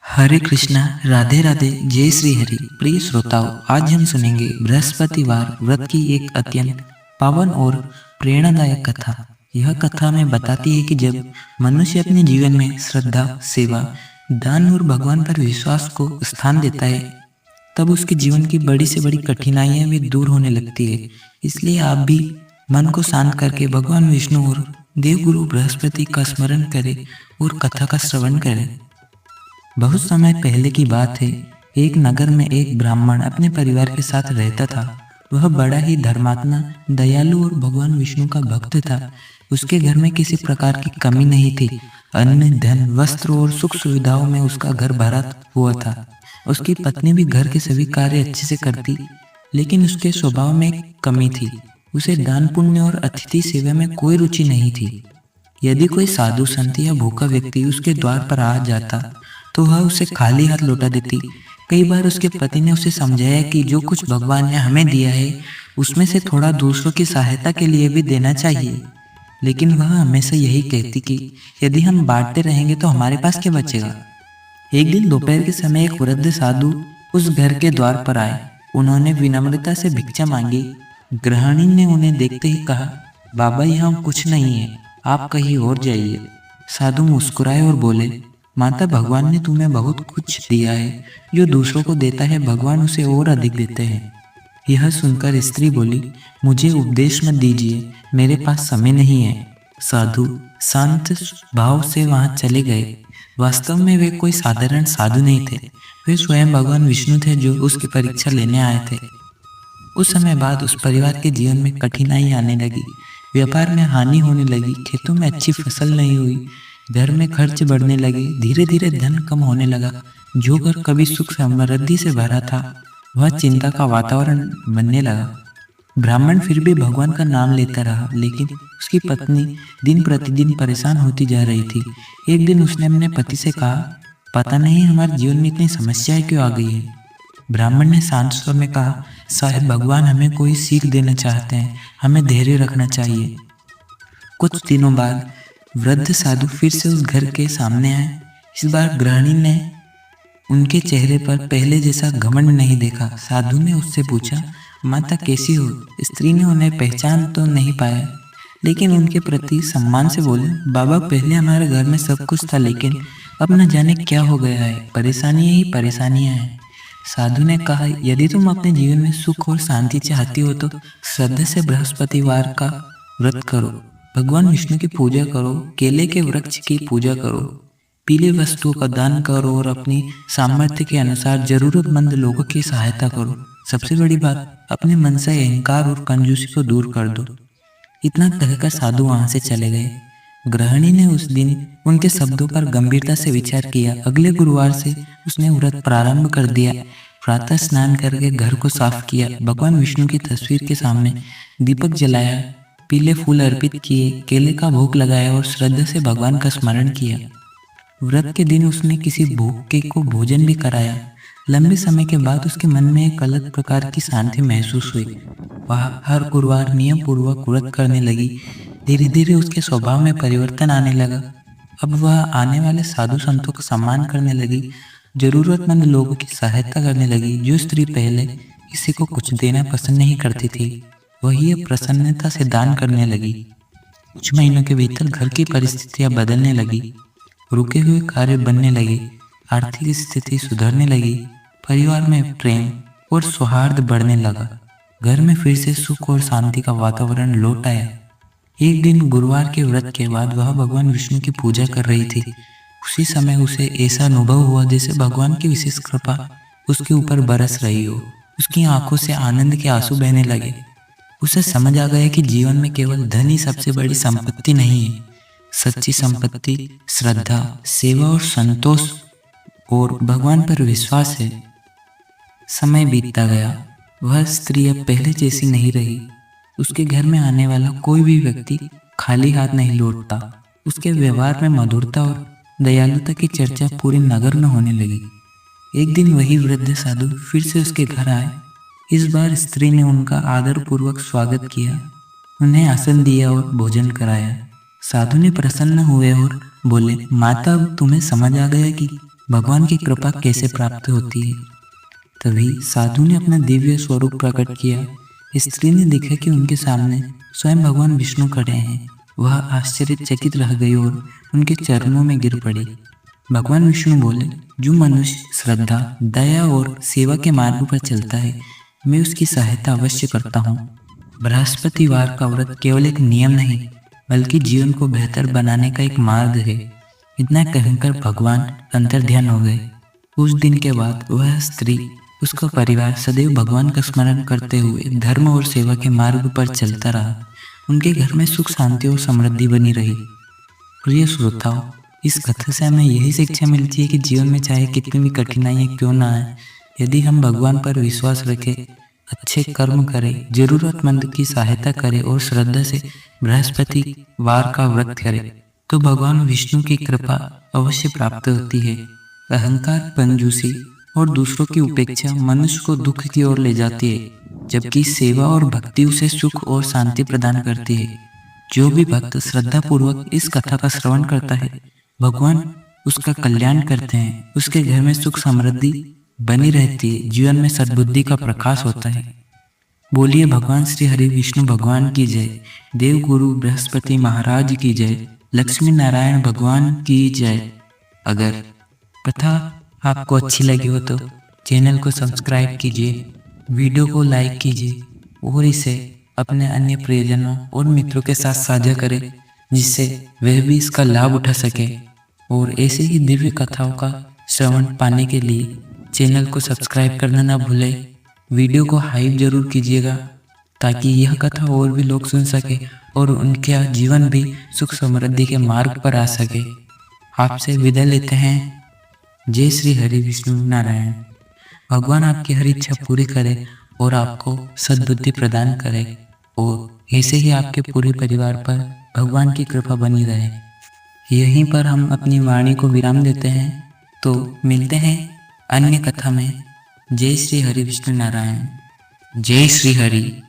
हरे कृष्णा, राधे राधे, जय श्री हरि। प्रिय श्रोताओं, आज हम सुनेंगे बृहस्पतिवार व्रत की एक अत्यंत पावन और प्रेरणादायक कथा। यह कथा हमें बताती है कि जब मनुष्य अपने जीवन में श्रद्धा, सेवा, दान और भगवान पर विश्वास को स्थान देता है, तब उसके जीवन की बड़ी से बड़ी कठिनाइयां भी दूर होने लगती है। इसलिए आप भी मन को शांत करके भगवान विष्णु और देवगुरु बृहस्पति का स्मरण करें और कथा का श्रवण करें। बहुत समय पहले की बात है। एक नगर में एक ब्राह्मण अपने परिवार के साथ रहता था। वह बड़ा ही धर्मात्मा, दयालु और भगवान विष्णु का भक्त था। उसके घर में किसी प्रकार की कमी नहीं थी। अन्न, धन, वस्त्र और सुख सुविधाओं में उसका घर भरा हुआ था। उसकी पत्नी भी घर के सभी कार्य अच्छे से करती, लेकिन उसके स्वभाव में एक कमी थी। उसे दान पुण्य और अतिथि सेवा में कोई रुचि नहीं थी। यदि कोई साधु संत या भूखा व्यक्ति उसके द्वार पर आ जाता तो वह उसे खाली हाथ लौटा देती। कई बार उसके पति ने उसे समझाया कि जो कुछ भगवान ने हमें दिया है उसमें से थोड़ा दूसरों की सहायता के लिए भी देना चाहिए, लेकिन वह हमेशा यही कहती कि यदि हम बांटते रहेंगे तो हमारे पास क्या बचेगा। एक दिन दोपहर के समय एक वृद्ध साधु उस घर के द्वार पर आए। उन्होंने विनम्रता से भिक्षा मांगी। गृहिणी ने उन्हें देखते ही कहा, बाबा, यहाँ कुछ नहीं है, आप कहीं और जाइए। साधु मुस्कुराए और बोले, माता, भगवान ने तुम्हें बहुत कुछ दिया है। जो दूसरों को देता है भगवान उसे और अधिक देते हैं। यह सुनकर स्त्री बोली, मुझे उपदेश मत दीजिए, मेरे पास समय नहीं है। साधु शांत भाव से वहां चले गए। वास्तव में वे कोई साधारण साधु नहीं थे। वे स्वयं भगवान विष्णु थे जो उसकी परीक्षा लेने आए थे। उस समय बाद उस परिवार के जीवन में कठिनाई आने लगी। व्यापार में हानि होने लगी। खेतों में अच्छी फसल नहीं हुई। घर में खर्च बढ़ने लगे। धीरे धीरे धन कम होने लगा। जो घर कभी सुख समृद्धि से भरा था वह चिंता का वातावरण बनने लगा। ब्राह्मण फिर भी भगवान का नाम लेता रहा, लेकिन उसकी पत्नी दिन प्रतिदिन परेशान होती जा रही थी। एक दिन उसने अपने पति से कहा, पता नहीं हमारे जीवन में इतनी समस्याएं क्यों आ गई है। ब्राह्मण ने शांत स्वर में कहा, साहब, भगवान हमें कोई सीख देना चाहते हैं, हमें धैर्य रखना चाहिए। कुछ दिनों बाद वृद्ध साधु फिर से उस घर के सामने आए। इस बार गृहिणी ने उनके चेहरे पर पहले जैसा घमंड नहीं देखा। साधु ने उससे पूछा, माता कैसी हो। स्त्री ने उन्हें पहचान तो नहीं पाया, लेकिन उनके प्रति सम्मान से बोले, बाबा, पहले हमारे घर में सब कुछ था, लेकिन अब न जाने क्या हो गया है। परेशानियां ही परेशानियां हैं। साधु ने कहा, यदि तुम अपने जीवन में सुख और शांति चाहती हो तो श्रद्धा से बृहस्पतिवार का व्रत करो, भगवान विष्णु की पूजा करो, केले के वृक्ष की पूजा करो, पीले वस्तुओं का दान करो और अपनी सामर्थ्य के अनुसार जरूरतमंद लोगों की सहायता करो। सबसे बड़ी बात, अपने मन से अहंकार और कंजूसी को दूर कर दो। इतना कहकर साधु वहां से चले गए। गृहिणी ने उस दिन उनके शब्दों पर गंभीरता से विचार किया। अगले गुरुवार से उसने व्रत प्रारंभ कर दिया। प्रातः स्नान करके घर को साफ किया, भगवान विष्णु की तस्वीर के सामने दीपक जलाया, पीले फूल अर्पित किए, केले का भोग लगाया और श्रद्धा से भगवान का स्मरण किया। व्रत के दिन उसने किसी भूखे को भोजन भी कराया। लंबे समय के बाद उसके मन में एक अलग प्रकार की शांति महसूस हुई। वह हर गुरुवार नियम पूर्वक व्रत करने लगी। धीरे धीरे उसके स्वभाव में परिवर्तन आने लगा। अब वह आने वाले साधु संतों का सम्मान करने लगी, जरूरतमंद लोगों की सहायता करने लगी। जो स्त्री पहले किसी को कुछ देना पसंद नहीं करती थी, वही अब प्रसन्नता से दान करने लगी। कुछ महीनों के भीतर घर की परिस्थितियां बदलने लगी। रुके हुए कार्य बनने लगे। आर्थिक स्थिति सुधरने लगी। परिवार में प्रेम और सौहार्द बढ़ने लगा। घर में फिर से सुख और शांति का वातावरण लौट आया। एक दिन गुरुवार के व्रत के बाद वह भगवान विष्णु की पूजा कर रही थी। उसी समय उसे ऐसा अनुभव हुआ जैसे भगवान की विशेष कृपा उसके ऊपर बरस रही हो। उसकी आंखों से आनंद के आंसू बहने लगे। उसे समझ आ गया कि जीवन में केवल धन ही सबसे बड़ी संपत्ति नहीं है। सच्ची संपत्ति श्रद्धा, सेवा और संतोष और भगवान पर विश्वास है। समय बीतता गया। वह स्त्री अब पहले जैसी नहीं रही। उसके घर में आने वाला कोई भी व्यक्ति खाली हाथ नहीं लौटता। उसके व्यवहार में मधुरता और दयालुता की चर्चा पूरे नगर में होने लगी। एक दिन वही वृद्ध साधु फिर से उसके घर आए। इस बार स्त्री ने उनका आदर पूर्वक स्वागत किया, उन्हें आसन दिया और भोजन कराया। साधु ने प्रसन्न हुए और बोले, माता, अब तुम्हें समझ आ गया कि भगवान की कृपा कैसे प्राप्त होती है। तभी साधु ने अपना दिव्य स्वरूप प्रकट किया। स्त्री ने देखा कि उनके सामने स्वयं भगवान विष्णु खड़े हैं। वह आश्चर्यचकित रह गई और उनके चरणों में गिर पड़ी। भगवान विष्णु बोले, जो मनुष्य श्रद्धा, दया और सेवा के मार्ग पर चलता है, मैं उसकी सहायता अवश्य करता हूँ। बृहस्पतिवार का व्रत केवल एक नियम नहीं, बल्कि जीवन को बेहतर बनाने का एक मार्ग है। इतना कहकर भगवान अंतर्ध्यान हो गए। उस दिन के बाद वह स्त्री, उसका परिवार सदैव भगवान का स्मरण करते हुए धर्म और सेवा के मार्ग पर चलता रहा। उनके घर में सुख, शांति और समृद्धि बनी रही। प्रिय श्रोताओं, इस कथा से हमें यही शिक्षा मिलती है कि जीवन में चाहे कितनी भी कठिनाइयाँ क्यों ना आए, यदि हम भगवान पर विश्वास रखें, अच्छे कर्म करें, जरूरतमंद की सहायता करें और श्रद्धा से बृहस्पतिवार का व्रत करें, तो भगवान विष्णु की कृपा अवश्य प्राप्त होती है। अहंकार, कंजूसी और दूसरों की उपेक्षा मनुष्य को दुख की ओर ले जाती है, जबकि सेवा और भक्ति उसे सुख और शांति प्रदान करती है। जो भी भक्त श्रद्धा पूर्वक इस कथा का श्रवण करता है, भगवान उसका कल्याण करते हैं। उसके घर में सुख समृद्धि बनी रहती है, जीवन में सद्बुद्धि का प्रकाश होता है। बोलिए भगवान श्री हरि विष्णु भगवान की जय, देव गुरु बृहस्पति महाराज की जय, लक्ष्मी नारायण भगवान की जय। अगर कथा आपको अच्छी लगी हो तो चैनल को सब्सक्राइब कीजिए, वीडियो को लाइक कीजिए और इसे अपने अन्य प्रियजनों और मित्रों के साथ साझा करें, जिससे वह भी इसका लाभ उठा सके। और ऐसे ही दिव्य कथाओं का श्रवण पाने के लिए चैनल को सब्सक्राइब करना ना भूलें। वीडियो को हाइप जरूर कीजिएगा, ताकि यह कथा और भी लोग सुन सके और उनका जीवन भी सुख समृद्धि के मार्ग पर आ सके। आपसे विदा लेते हैं। जय श्री हरि विष्णु नारायण। भगवान आपकी हर इच्छा पूरी करे और आपको सद्बुद्धि प्रदान करे, और ऐसे ही आपके पूरे परिवार पर भगवान की कृपा बनी रहे। यहीं पर हम अपनी वाणी को विराम देते हैं, तो मिलते हैं अन्य कथा में। जय श्री हरि विष्णु नारायण। जय श्री हरि।